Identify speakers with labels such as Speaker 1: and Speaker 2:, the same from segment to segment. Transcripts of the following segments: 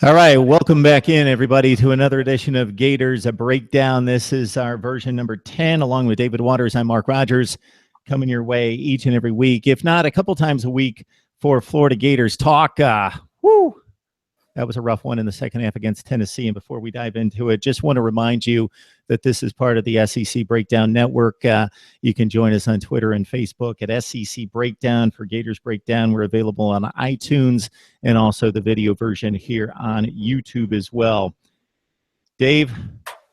Speaker 1: All right, welcome back in, everybody, to another edition of Gators, a breakdown. This is our version number 10, along with David Waters. I'm Mark Rogers, coming your way each and every week, if not a couple times a week, for Florida Gators talk. Woo! That was a rough one in the second half against Tennessee. And before we dive into it, just want to remind you that this is part of the SEC Breakdown Network. You can join us on Twitter and Facebook at SEC Breakdown for Gators Breakdown. We're available on iTunes and also the video version here on YouTube as well. Dave,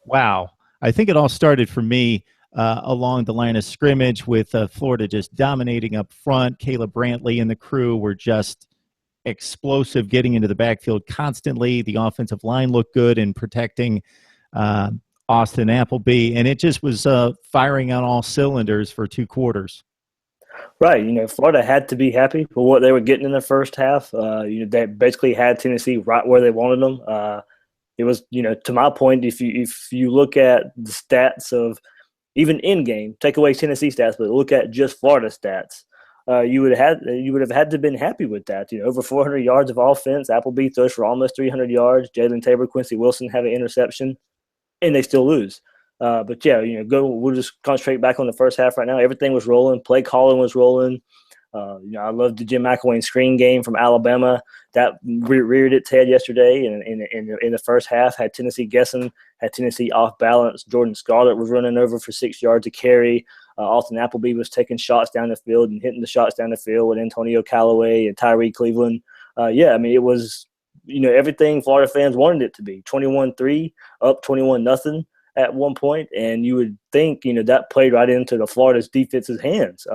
Speaker 1: wow. I think it all started for me along the line of scrimmage with Florida just dominating up front. Caleb Brantley and the crew were just explosive, getting into the backfield constantly. The offensive line looked good in protecting Austin Appleby, and it just was firing on all cylinders for two quarters.
Speaker 2: Right. Florida had to be happy for what they were getting in the first half. They basically had Tennessee right where they wanted them. It was, to my point, if you look at the stats of even in game, take away Tennessee stats, but look at just Florida stats, you would have had to been happy with that. Over 400 yards of offense. Appleby throws for almost 300 yards. Jalen Tabor, Quincy Wilson have an interception, and they still lose. But yeah, we'll just concentrate back on the first half right now. Everything was rolling. Play calling was rolling. I loved the Jim McElwain screen game from Alabama. That reared its head yesterday in the first half. Had Tennessee guessing, had Tennessee off balance. Jordan Scarlett was running over for 6 yards to carry. Austin Appleby was taking shots down the field and hitting the shots down the field with Antonio Callaway and Tyree Cleveland. It was, everything Florida fans wanted it to be. 21-3, up 21-0 at one point, and you would think, that played right into the Florida's defense's hands.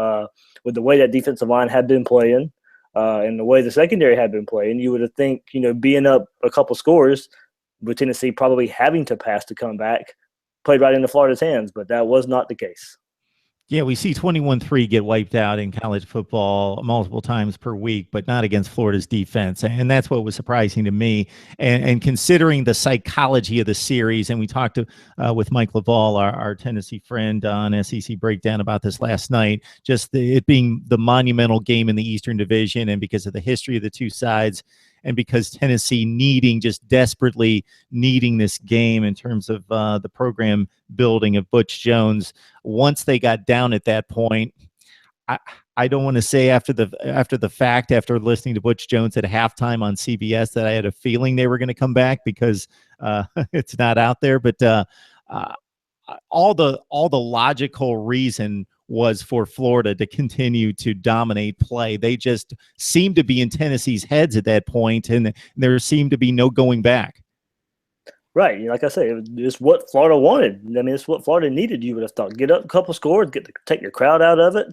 Speaker 2: With the way that defensive line had been playing and the way the secondary had been playing, you would have think, being up a couple scores with Tennessee probably having to pass to come back, played right into Florida's hands, but that was not the case.
Speaker 1: Yeah, we see 21-3 get wiped out in college football multiple times per week, but not against Florida's defense. And that's what was surprising to me. And considering the psychology of the series, and we talked with Mike LaValle, our Tennessee friend on SEC Breakdown, about this last night, just it being the monumental game in the Eastern Division, and because of the history of the two sides, and because Tennessee desperately needing this game in terms of the program building of Butch Jones. Once they got down at that point, I don't want to say after the fact, after listening to Butch Jones at halftime on CBS, that I had a feeling they were going to come back, because it's not out there. But all the logical reason was for Florida to continue to dominate play. They just seemed to be in Tennessee's heads at that point, and there seemed to be no going back.
Speaker 2: Right. Like I say, it's what Florida wanted. I mean, it's what Florida needed, you would have thought. Get up a couple scores, take your crowd out of it,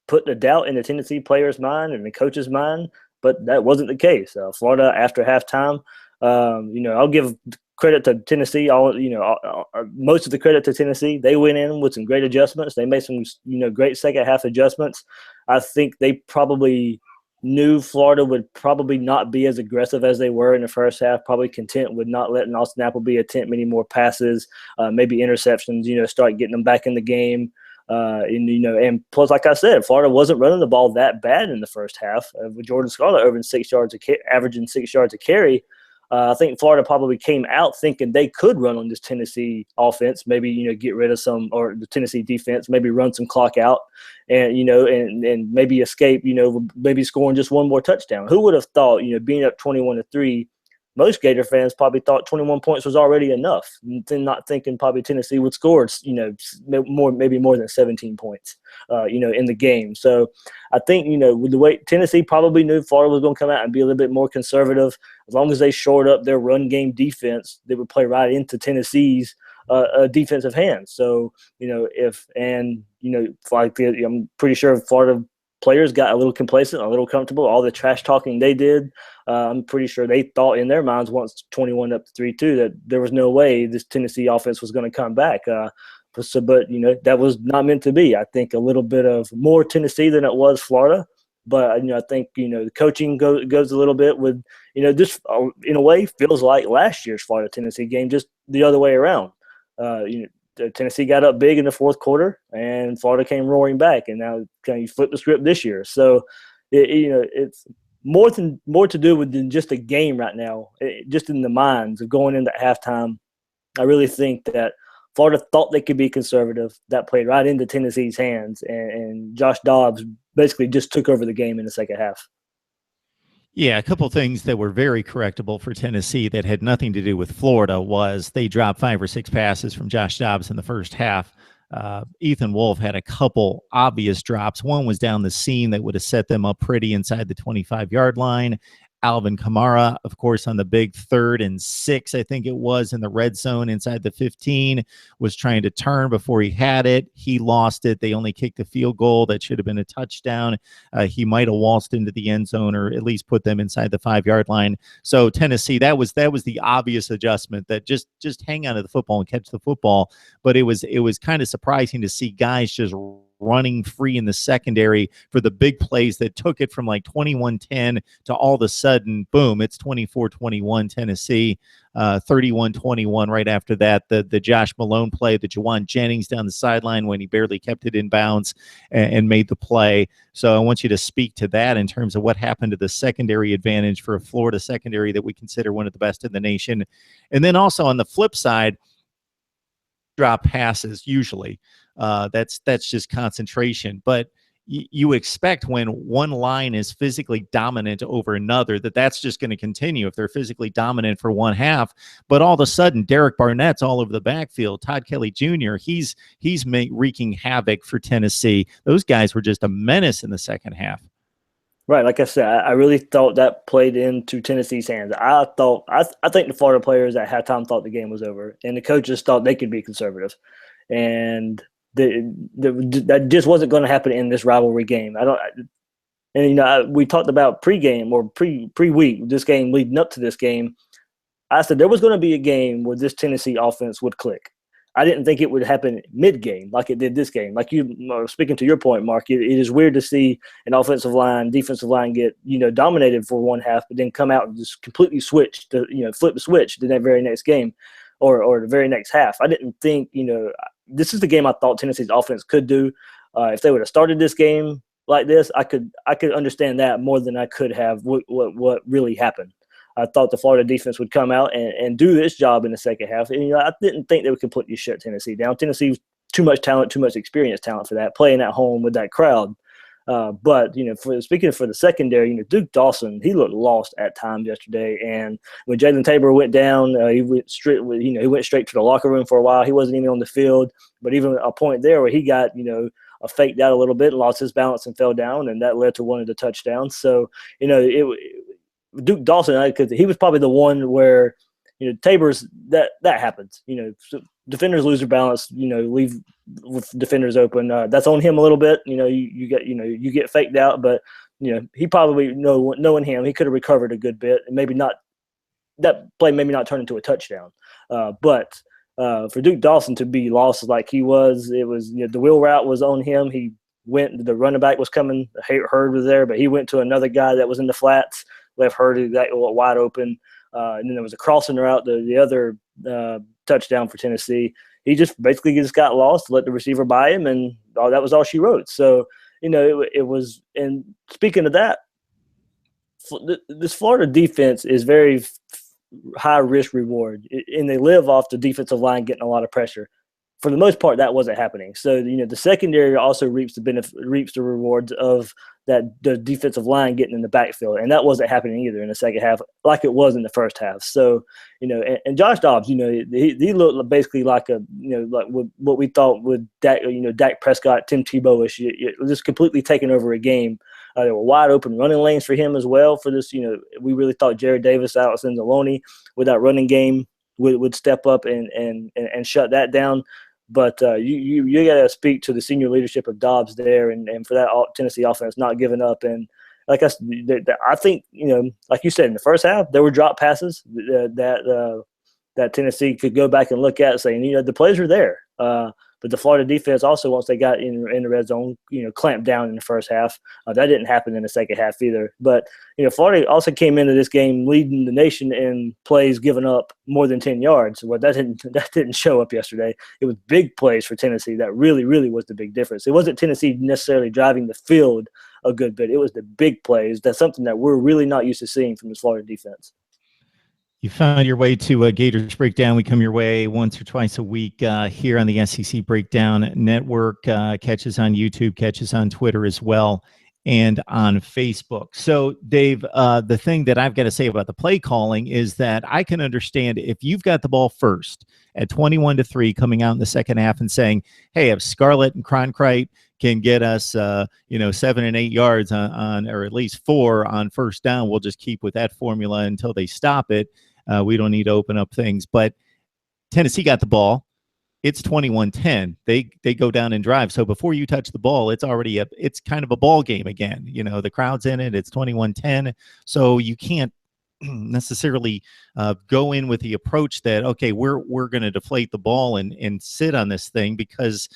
Speaker 2: put the doubt in the Tennessee player's mind and the coach's mind, but that wasn't the case. Florida, after halftime, I'll give credit to Tennessee. Most of the credit to Tennessee. They went in with some great adjustments. They made some, great second half adjustments. I think they probably knew Florida would probably not be as aggressive as they were in the first half, probably content with not letting Austin Appleby attempt many more passes, maybe interceptions, start getting them back in the game. And plus, like I said, Florida wasn't running the ball that bad in the first half. With Jordan Scarlett averaging 6 yards a carry, I think Florida probably came out thinking they could run on this Tennessee offense, maybe, get rid of some, or the Tennessee defense, maybe run some clock out and, and maybe escape, maybe scoring just one more touchdown. Who would have thought, being up 21-3, most Gator fans probably thought 21 points was already enough, then not thinking probably Tennessee would score, maybe more than 17 points, in the game. So I think, with the way Tennessee probably knew Florida was going to come out and be a little bit more conservative. As long as they shored up their run game defense, they would play right into Tennessee's defensive hands. So, I'm pretty sure Florida players got a little complacent, a little comfortable. All the trash talking they did, I'm pretty sure they thought in their minds, once 21 up to 3-2, that there was no way this Tennessee offense was going to come back. But that was not meant to be. I think a little bit of more Tennessee than it was Florida. But I think the coaching goes a little bit with this in a way feels like last year's Florida Tennessee game, just the other way around. Tennessee got up big in the fourth quarter, and Florida came roaring back, and now kind of flip the script this year. So, it's more to do with than just a game right now. Just in the minds of going into halftime, I really think that Florida thought they could be conservative. That played right into Tennessee's hands, and Josh Dobbs basically just took over the game in the second half.
Speaker 1: Yeah, a couple things that were very correctable for Tennessee that had nothing to do with Florida was they dropped 5 or 6 passes from Josh Dobbs in the first half. Ethan Wolf had a couple obvious drops. One was down the seam that would have set them up pretty inside the 25-yard line. Alvin Kamara, of course, on the big 3rd and 6, I think it was, in the red zone inside the 15, was trying to turn before he had it. He lost it. They only kicked the field goal. That should have been a touchdown. He might have waltzed into the end zone or at least put them inside the 5-yard line. So Tennessee, that was the obvious adjustment, that just hang on to the football and catch the football. But it was kind of surprising to see guys just running free in the secondary for the big plays that took it from like 21-10 to all of a sudden, boom, it's 24-21 Tennessee, 31-21 right after that. The Josh Malone play, the Jawan Jennings down the sideline when he barely kept it in bounds and made the play. So I want you to speak to that in terms of what happened to the secondary advantage for a Florida secondary that we consider one of the best in the nation. And then also on the flip side, drop passes usually. That's just concentration. But you expect when one line is physically dominant over another that's just going to continue if they're physically dominant for one half. But all of a sudden, Derek Barnett's all over the backfield. Todd Kelly Jr., he's wreaking havoc for Tennessee. Those guys were just a menace in the second half.
Speaker 2: Right, like I said, I really thought that played into Tennessee's hands. I think the Florida players at halftime thought the game was over, and the coaches thought they could be conservative, and that just wasn't going to happen in this rivalry game. We talked about pregame or pre-week, this game leading up to this game. I said there was going to be a game where this Tennessee offense would click. I didn't think it would happen mid-game like it did this game. Like speaking to your point, Mark, it is weird to see an offensive line, defensive line get dominated for one half, but then come out and just completely flip the switch to that very next game, or the very next half. I didn't think this is the game I thought Tennessee's offense could do. If they would have started this game like this, I could understand that more than I could have what really happened. I thought the Florida defense would come out and do this job in the second half. And I didn't think they would completely shut Tennessee down. Tennessee was too much talent, too much experienced talent for that, playing at home with that crowd. But speaking for the secondary, Duke Dawson, he looked lost at times yesterday. And when Jalen Tabor went down, he went straight to the locker room for a while. He wasn't even on the field. But even a point there where he got faked out a little bit and lost his balance and fell down, and that led to one of the touchdowns. So Duke Dawson, because he was probably the one where Tabor's that happens. Defenders lose their balance. Leave with defenders open. That's on him a little bit. You get faked out, but he probably knowing him, he could have recovered a good bit, and maybe not that play maybe not turn into a touchdown. But for Duke Dawson to be lost like he was, it was the wheel route was on him. He went. The running back was coming. Hurd was there, but he went to another guy that was in the flats. Left Hurd wide open. And then there was a crossing route, the other touchdown for Tennessee. He just basically got lost, let the receiver by him, and that was all she wrote. So, it was – and speaking of that, this Florida defense is very high risk reward, and they live off the defensive line getting a lot of pressure. For the most part, that wasn't happening. So, the secondary also reaps the rewards of the defensive line getting in the backfield, and that wasn't happening either in the second half, like it was in the first half. So, and Josh Dobbs, he looked basically like like what we thought with Dak Prescott, Tim Tebow-ish, just completely taking over a game. There were wide open running lanes for him as well. For this, we really thought Jared Davis, Alex Anzalone, with that running game would step up and shut that down. But you got to speak to the senior leadership of Dobbs there, and for that Tennessee offense not giving up. And like I think like you said, in the first half there were drop passes that Tennessee could go back and look at, saying the plays are there. But the Florida defense also, once they got in the red zone, clamped down in the first half. That didn't happen in the second half either. But Florida also came into this game leading the nation in plays given up more than 10 yards. Well, that didn't show up yesterday. It was big plays for Tennessee that really, really was the big difference. It wasn't Tennessee necessarily driving the field a good bit. It was the big plays. That's something that we're really not used to seeing from this Florida defense.
Speaker 1: You found your way to a Gators Breakdown. We come your way once or twice a week here on the SEC Breakdown Network. Catches on YouTube, catches on Twitter as well, and on Facebook. So, Dave, the thing that I've got to say about the play calling is that I can understand if you've got the ball first at 21-3 coming out in the second half and saying, hey, if Scarlett and Cronkrite can get us, 7 and 8 yards on, or at least 4 on first down, we'll just keep with that formula until they stop it. We don't need to open up things. But Tennessee got the ball. It's 21-10. They go down and drive. So before you touch the ball, it's already it's kind of a ball game again. The crowd's in it. It's 21-10. So you can't necessarily go in with the approach that, okay, we're going to deflate the ball and sit on this thing, because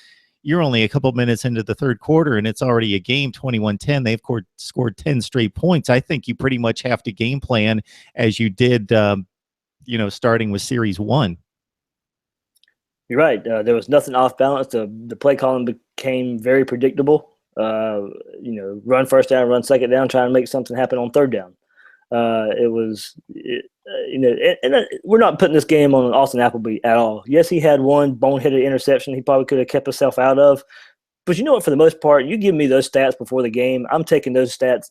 Speaker 1: you're only a couple minutes into the third quarter and it's already a game. 21-10. They've scored 10 straight points. I think you pretty much have to game plan as you did starting with Series 1.
Speaker 2: You're right. There was nothing off balance. The play calling became very predictable. Run first down, run second down, trying to make something happen on third down. We're not putting this game on Austin Appleby at all. Yes, he had one boneheaded interception he probably could have kept himself out of. But you know what? For the most part, you give me those stats before the game, I'm taking those stats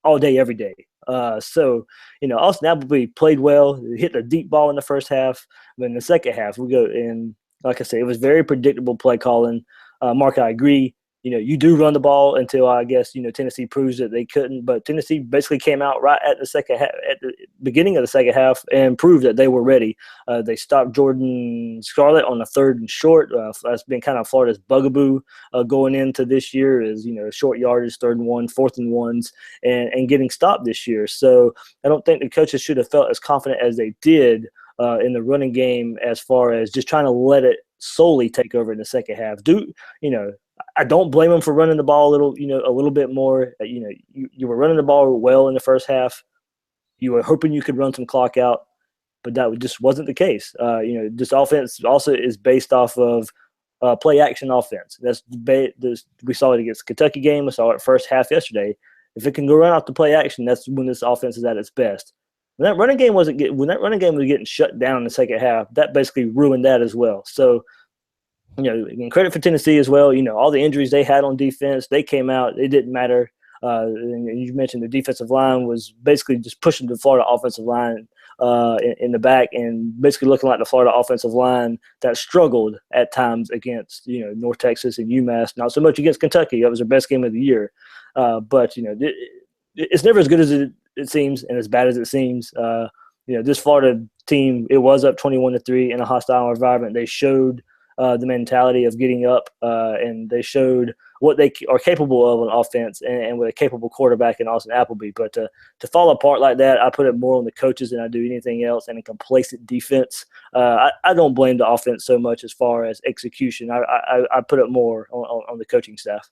Speaker 2: all day, every day. Austin Appleby played well, hit a deep ball in the first half. But in the second half, we go in, like I said, it was very predictable play calling. Mark, I agree. You do run the ball until, I guess, Tennessee proves that they couldn't. But Tennessee basically came out right at the second half, at the beginning of the second half, and proved that they were ready. They stopped Jordan Scarlett on a 3rd and short. That's been kind of Florida's bugaboo going into this year, is short yardage, 3rd and 1, 4th and 1s, and getting stopped this year. So I don't think the coaches should have felt as confident as they did in the running game, as far as just trying to let it solely take over in the second half. I don't blame them for running the ball a little bit more. You were running the ball well in the first half. You were hoping you could run some clock out, but that just wasn't the case. This offense also is based off of play action offense. We saw it against the Kentucky game. We saw it first half yesterday. If it can go run off the play action, that's when this offense is at its best. When that running game was getting shut down in the second half, that basically ruined that as well. So, and credit for Tennessee as well. All the injuries they had on defense, they came out. It didn't matter. And you mentioned the defensive line was basically just pushing the Florida offensive line in the back, and basically looking like the Florida offensive line that struggled at times against North Texas and UMass. Not so much against Kentucky. That was their best game of the year. But it's never as good as it seems, and as bad as it seems. This Florida team, it was up 21-3 in a hostile environment. They showed the mentality of getting up, and they showed what they are capable of on offense, and with a capable quarterback in Austin Appleby. But to fall apart like that, I put it more on the coaches than I do anything else, and a complacent defense. I don't blame the offense so much as far as execution. I put it more on the coaching staff.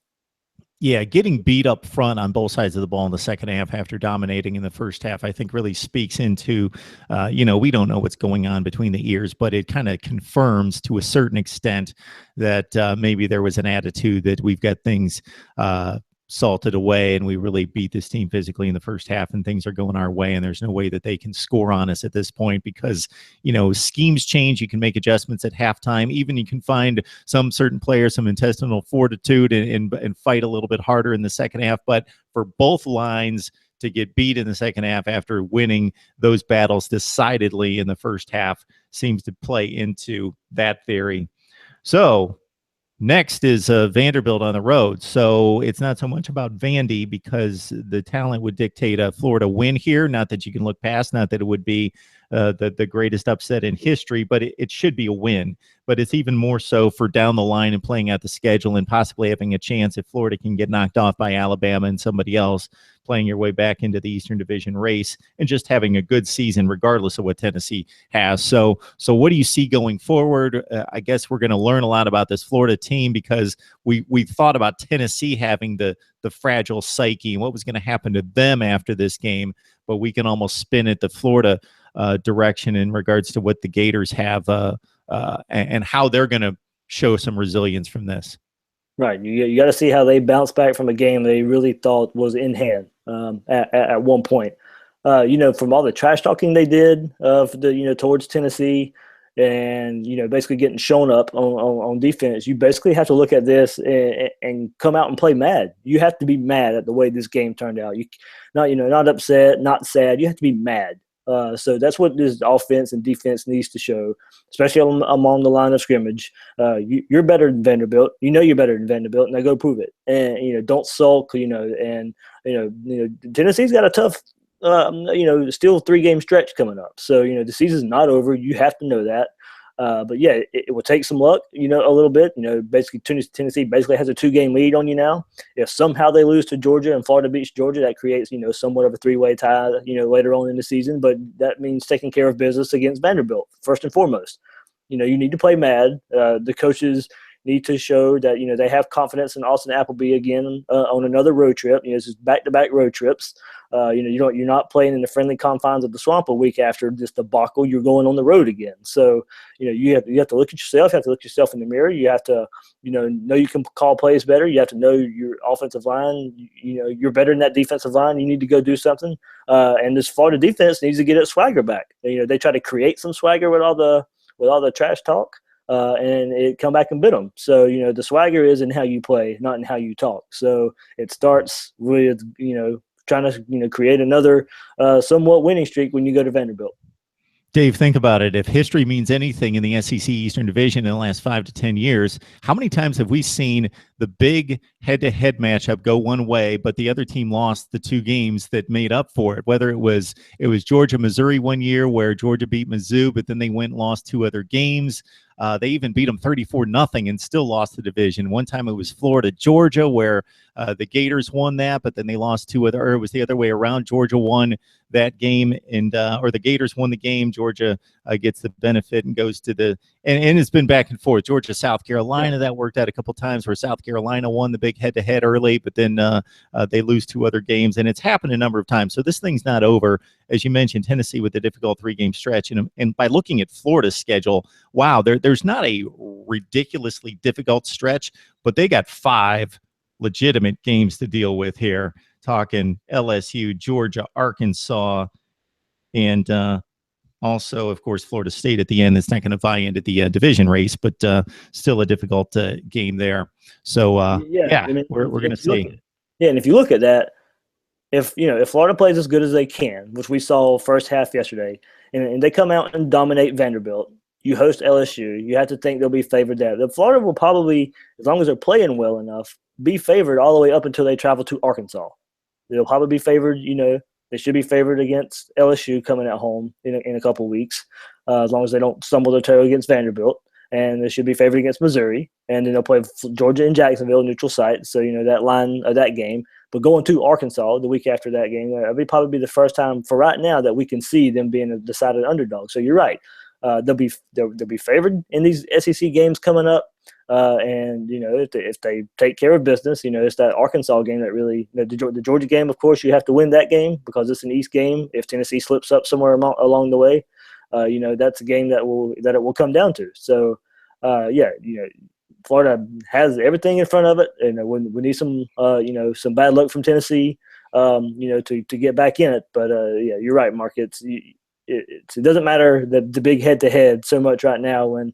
Speaker 1: Yeah, getting beat up front on both sides of the ball in the second half after dominating in the first half, I think really speaks into, we don't know what's going on between the ears, but it kind of confirms to a certain extent that maybe there was an attitude that we've got things salted away and we really beat this team physically in the first half and things are going our way and there's no way that they can score on us at this point because, schemes change. You can make adjustments at halftime. Even you can find some certain players, some intestinal fortitude and fight a little bit harder in the second half. But for both lines to get beat in the second half after winning those battles decidedly in the first half seems to play into that theory. So next is Vanderbilt on the road. So it's not so much about Vandy because the talent would dictate a Florida win here. Not that you can look past, not that it would be the greatest upset in history, but it should be a win. But it's even more so for down the line and playing out the schedule and possibly having a chance if Florida can get knocked off by Alabama and somebody else, playing your way back into the Eastern Division race and just having a good season regardless of what Tennessee has. So what do you see going forward? I guess we're going to learn a lot about this Florida team because we thought about Tennessee having the fragile psyche and what was going to happen to them after this game, but we can almost spin it the Florida direction in regards to what the Gators have and how they're going to show some resilience from this.
Speaker 2: Right. You got to see how they bounce back from a game they really thought was in hand at one point. From all the trash talking they did for towards Tennessee, and basically getting shown up on defense. You basically have to look at this and come out and play mad. You have to be mad at the way this game turned out. Not upset, not sad. You have to be mad. So that's what this offense and defense needs to show, especially along the line of scrimmage. You're better than Vanderbilt. You're better than Vanderbilt. Now go prove it. And don't sulk. And Tennessee's got a tough, still 3-game stretch coming up. So the season's not over. You have to know that. But yeah, it will take some luck, a little bit. Basically Tennessee basically has a 2-game lead on you now. If somehow they lose to Georgia and Florida beats Georgia, that creates, somewhat of a 3-way tie, later on in the season. But that means taking care of business against Vanderbilt, first and foremost. You need to play mad. The coaches need to show that, they have confidence in Austin Appleby again on another road trip. This is back-to-back road trips. You're not playing in the friendly confines of the Swamp a week after this debacle. You're going on the road again. So, you have to look at yourself. You have to look yourself in the mirror. You have to, know you can call plays better. You have to know your offensive line. You're better than that defensive line. You need to go do something. And this Florida defense needs to get its swagger back. They try to create some swagger with all the trash talk. And it come back and bit them. So, the swagger is in how you play, not in how you talk. So it starts with, trying to, create another somewhat winning streak when you go to Vanderbilt.
Speaker 1: Dave, think about it. If history means anything in the SEC Eastern Division in the last 5 to 10 years, how many times have we seen the big head-to-head matchup go one way, but the other team lost the 2 games that made up for it? Whether it was Georgia, Missouri one year where Georgia beat Mizzou, but then they went and lost 2 other games. They even beat them 34-0 and still lost the division. One time it was Florida, Georgia, where the Gators won that, but then they lost 2 other, or it was the other way around. Georgia won that game, and or the Gators won the game. Georgia gets the benefit and goes to the, and it's been back and forth. Georgia, South Carolina, that worked out a couple times where South Carolina won the big head-to-head early, but then they lose 2 other games, and it's happened a number of times. So this thing's not over. As you mentioned, Tennessee with a difficult 3-game stretch, and by looking at Florida's schedule, wow, there's not a ridiculously difficult stretch, but they got 5 legitimate games to deal with here. Talking LSU, Georgia, Arkansas, and also, of course, Florida State at the end. That's not going to vie into the division race, but still a difficult game there. So, we're going to see.
Speaker 2: And if you look at that, if Florida plays as good as they can, which we saw first half yesterday, and they come out and dominate Vanderbilt, you host LSU, you have to think they'll be favored there. The Florida will probably, as long as they're playing well enough, be favored all the way up until they travel to Arkansas. They'll probably be favored, they should be favored against LSU coming at home in a couple of weeks, as long as they don't stumble their toe against Vanderbilt. And they should be favored against Missouri. And then they'll play Georgia and Jacksonville, neutral site. So, that line of that game. But going to Arkansas the week after that game, it'll probably be the first time for right now that we can see them being a decided underdog. So you're right. They'll be favored in these SEC games coming up. And if they take care of business, it's that Arkansas game that really the Georgia game. Of course, you have to win that game because it's an East game. If Tennessee slips up somewhere along the way, that's a game that it will come down to. So, Florida has everything in front of it, and we need some some bad luck from Tennessee, to get back in it. But you're right, Mark. It doesn't matter the big head-to-head so much right now when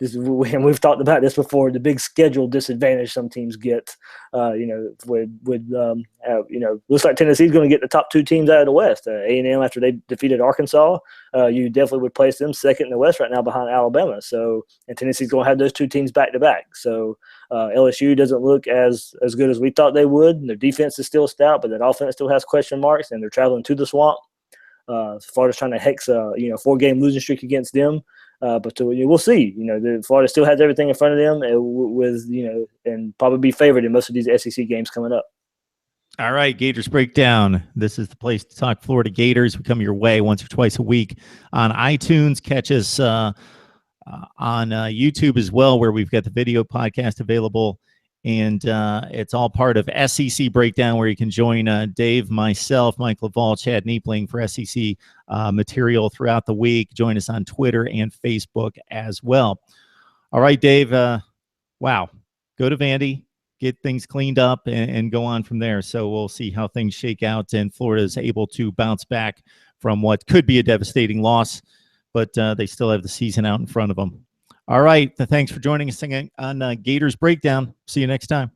Speaker 2: and we've talked about this before, the big schedule disadvantage some teams get, looks like Tennessee's going to get the top 2 teams out of the West. A&M, after they defeated Arkansas, you definitely would place them second in the West right now behind Alabama. So, and Tennessee's going to have those 2 teams back to back. So, LSU doesn't look as good as we thought they would. Their defense is still stout, but that offense still has question marks, and they're traveling to the Swamp. Florida's trying to hex a 4-game losing streak against them. But we'll see. Florida still has everything in front of them and probably be favored in most of these SEC games coming up.
Speaker 1: All right, Gators Breakdown. This is the place to talk Florida Gators. We come your way once or twice a week on iTunes. Catch us on YouTube as well, where we've got the video podcast available. And it's all part of SEC Breakdown, where you can join Dave, myself, Mike LaValle, Chad Niepling for SEC material throughout the week. Join us on Twitter and Facebook as well. All right, Dave. Wow. go to Vandy, get things cleaned up, and go on from there. So we'll see how things shake out, and Florida is able to bounce back from what could be a devastating loss, but they still have the season out in front of them. All right. Thanks for joining us on Gators Breakdown. See you next time.